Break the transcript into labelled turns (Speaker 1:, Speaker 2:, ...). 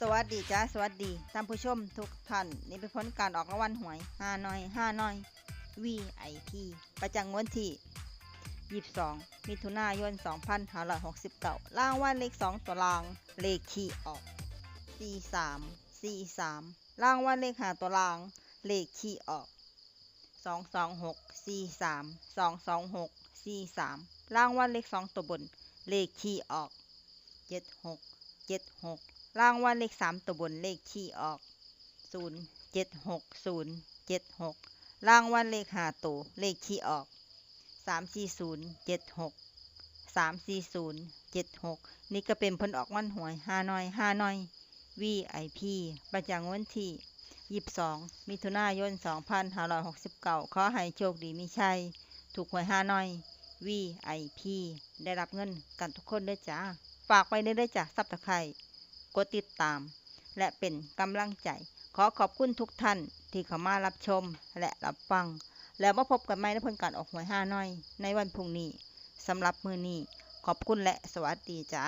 Speaker 1: สวัสดีจ้าสวัสดีท่านผู้ชมทุกท่านนี่เป็นผลการออกรางวัลหวย5 หน่อย VIP ประจำวันที่22มิถุนายน2569รางวัลเลข2ตัวรางเลขที่ออก43รางวัลเลข5ตัวรางเลขที่ออก22643รางวัลเลข2ตัวบนเลขที่ออก76รางวัลเลข3ตัวบนเลขที่ออก076076รางวัลเลข5ตัวเลขที่ออก34076นี่ก็เป็นผลออกวันหวย5 หน่อย VIP ประจำวันที่22มิถุนายน2569ขอให้โชคดีมีชัยถูกหวย5หน่อย VIP ได้รับเงินกันทุกคนด้วยจ้าฝากไปได้จ้ะซับสไครต์กดติดตามและเป็นกำลังใจขอบคุณทุกท่านที่เข้ามารับชมและรับฟังแล้วมาพบกันใหม่ในผลการออกหวย5หน่อยในวันพรุ่งนี้สำหรับมื้อนี้ขอบคุณและสวัสดีจ้า